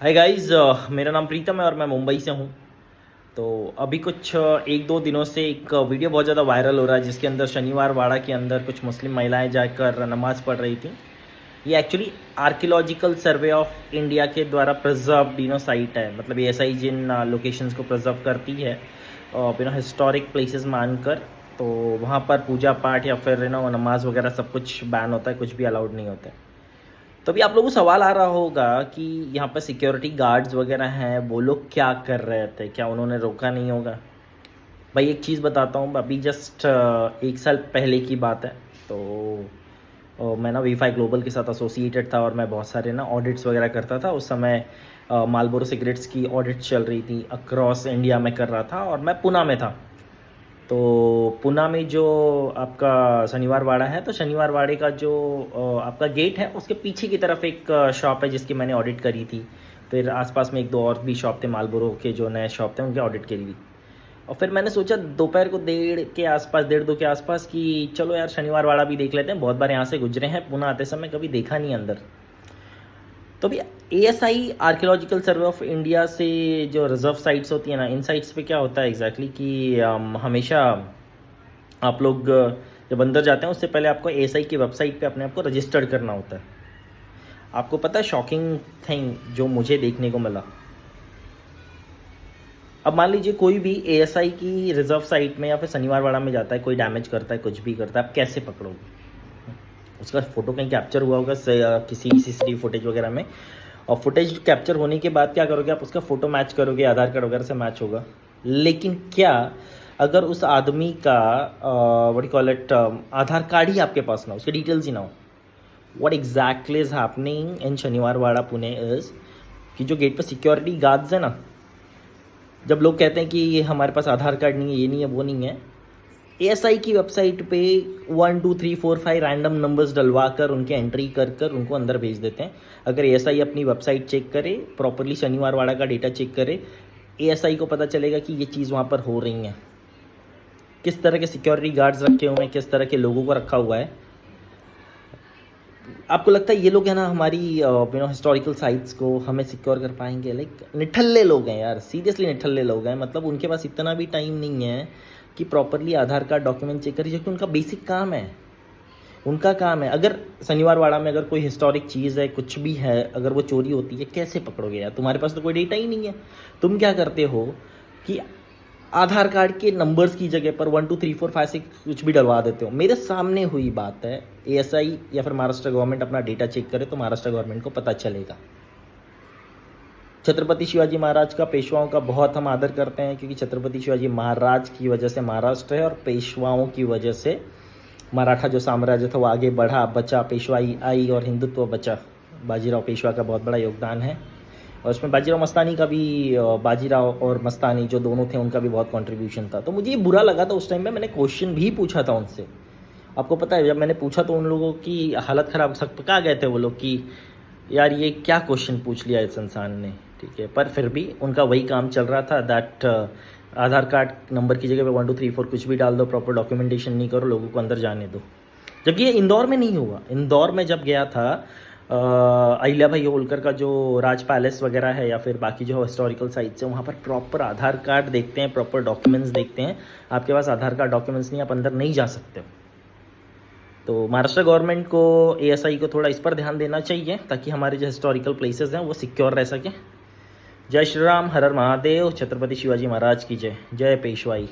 Hi guys, मेरा नाम प्रीतम है और मैं मुंबई से हूँ। तो अभी कुछ एक दो दिनों से एक वीडियो बहुत ज़्यादा वायरल हो रहा है जिसके अंदर शनिवार वाड़ा के अंदर कुछ मुस्लिम महिलाएं जाकर नमाज़ पढ़ रही थी। ये actually archaeological survey of India के द्वारा प्रिजर्व्ड साइट है। मतलब ये ऐसा ही जिन लोकेशंस को प्रिजर्व करती है हिस्टोरिक प्लेसेस मानकर। तो वहाँ पर पूजा पाठ या फिर नमाज वगैरह सब कुछ बैन होता है, कुछ भी अलाउड नहीं होता है। तो अभी आप लोगों को सवाल आ रहा होगा कि यहाँ पर सिक्योरिटी गार्ड्स वगैरह हैं, वो लोग क्या कर रहे थे, क्या उन्होंने रोका नहीं होगा। भाई एक चीज़ बताता हूँ, अभी जस्ट एक साल पहले की बात है। तो मैं ना वी5 ग्लोबल के साथ एसोसिएटेड था और मैं बहुत सारे ना ऑडिट्स वगैरह करता था। उस समय मालबोरो सिगरेट्स की ऑडिट चल रही थी, अक्रॉस इंडिया में कर रहा था और मैं पुणे में था। तो पुणे में जो आपका शनिवार वाड़ा है, तो शनिवार वाड़े का जो आपका गेट है उसके पीछे की तरफ एक शॉप है जिसकी मैंने ऑडिट करी थी। फिर आसपास में एक दो और भी शॉप थे, मालबोरो के जो नए शॉप थे उनके ऑडिट करी थी। और फिर मैंने सोचा दोपहर को 1:30 के आसपास कि चलो यार शनिवार वाड़ा भी देख लेते हैं। बहुत बार यहाँ से गुजरे हैं, पुणे आते समय कभी देखा नहीं अंदर। तो भी ASI archaeological survey of India से जो रिजर्व साइट्स होती है ना, इन साइट्स पे क्या होता है एग्जैक्टली कि हमेशा आप लोग जब अंदर जाते हैं उससे पहले आपको एएसआई की वेबसाइट पे अपने आप को रजिस्टर्ड करना होता है। आपको पता है शॉकिंग थिंग जो मुझे देखने को मिला। अब मान लीजिए कोई भी एएसआई की रिजर्व साइट में या फिर शनिवार वाड़ा में जाता है, कोई डैमेज करता है, कुछ भी करता है, आप कैसे पकड़ोगे? उसका फोटो कहीं कैप्चर हुआ होगा किसी सीसीटीवी फुटेज वगैरह में। और फुटेज कैप्चर होने के बाद क्या करोगे आप? उसका फोटो मैच करोगे, आधार कार्ड वगैरह से मैच होगा। लेकिन क्या अगर उस आदमी का what call it Aadhaar card ही आपके पास ना हो, उसके डिटेल्स ही ना हो? What exactly is happening in Shaniwar Wada Pune is कि जो गेट पर सिक्योरिटी गार्ड्स है ना, जब लोग कहते हैं कि हमारे पास आधार कार्ड नहीं है, ये नहीं है, वो नहीं है, एएसआई की वेबसाइट पे 1 2 3 4 5 रैंडम नंबर्स डलवा कर उनके एंट्री कर कर उनको अंदर भेज देते हैं। अगर एएसआई अपनी वेबसाइट चेक करे, प्रॉपरली शनिवार वाड़ा का डेटा चेक करे, एएसआई को पता चलेगा कि ये चीज़ वहाँ पर हो रही है। किस तरह के सिक्योरिटी गार्ड्स रखे हुए हैं, किस तरह के लोगों को रखा हुआ है। आपको लगता है ये लोग है ना हमारी हिस्टोरिकल साइट्स को हमें सिक्योर कर पाएंगे? लाइक निठल्ले लोग हैं यार, सीरियसली निठल्ले लोग हैं। मतलब उनके पास इतना भी टाइम नहीं है कि प्रॉपरली आधार कार्ड डॉक्यूमेंट चेक करें, जो कि उनका बेसिक काम है। उनका काम है। अगर शनिवार वाड़ा में अगर कोई हिस्टोरिक चीज़ है, कुछ भी है, अगर वो चोरी होती है, कैसे पकड़ोगे यार? तुम्हारे पास तो कोई डेटा ही नहीं है। तुम क्या करते हो कि आधार कार्ड के नंबर्स की जगह पर 1 2 3 4 5 6 कुछ भी डलवा देते हो। मेरे सामने हुई बात है। एएसआई या फिर महाराष्ट्र गवर्नमेंट अपना डेटा चेक करे तो महाराष्ट्र गवर्नमेंट को पता चलेगा। छत्रपति शिवाजी महाराज का, पेशवाओं का बहुत हम आदर करते हैं, क्योंकि छत्रपति शिवाजी महाराज की वजह से महाराष्ट्र है और पेशवाओं की वजह से मराठा जो साम्राज्य था वो आगे बढ़ा, बचा, पेशवाई आई और हिंदुत्व बचा। बाजीराव पेशवा का बहुत बड़ा योगदान है और उसमें बाजीराव मस्तानी का भी, बाजीराव और मस्तानी जो दोनों थे उनका भी बहुत कंट्रीब्यूशन था। तो मुझे ये बुरा लगा था उस टाइम में। मैंने क्वेश्चन भी पूछा था उनसे। आपको पता है जब मैंने पूछा तो उन लोगों की हालत ख़राब, पका गए थे वो लोग कि यार ये क्या क्वेश्चन पूछ लिया इस इंसान ने। ठीक है, पर फिर भी उनका वही काम चल रहा था, दैट आधार कार्ड नंबर की जगह पे 1 2 3 4 कुछ भी डाल दो, प्रॉपर डॉक्यूमेंटेशन नहीं करो, लोगों को अंदर जाने दो। जबकि ये इंदौर में नहीं हुआ। इंदौर में जब गया था अहिल्या भाई होलकर का जो राज पैलेस वगैरह है या फिर बाकी जो हिस्टोरिकल साइट्स है, वहाँ पर प्रॉपर आधार कार्ड देखते हैं, प्रॉपर डॉक्यूमेंट्स देखते हैं। आपके पास आधार कार्ड डॉक्यूमेंट्स नहीं, आप अंदर नहीं जा सकते हो। तो महाराष्ट्र गवर्नमेंट को, एएसआई को थोड़ा इस पर ध्यान देना चाहिए ताकि हमारे जो हिस्टोरिकल प्लेसेस हैं वो सिक्योर रह सकें। जय श्री राम, हर हर महादेव, छत्रपति शिवाजी महाराज की जय, जय पेशवाई।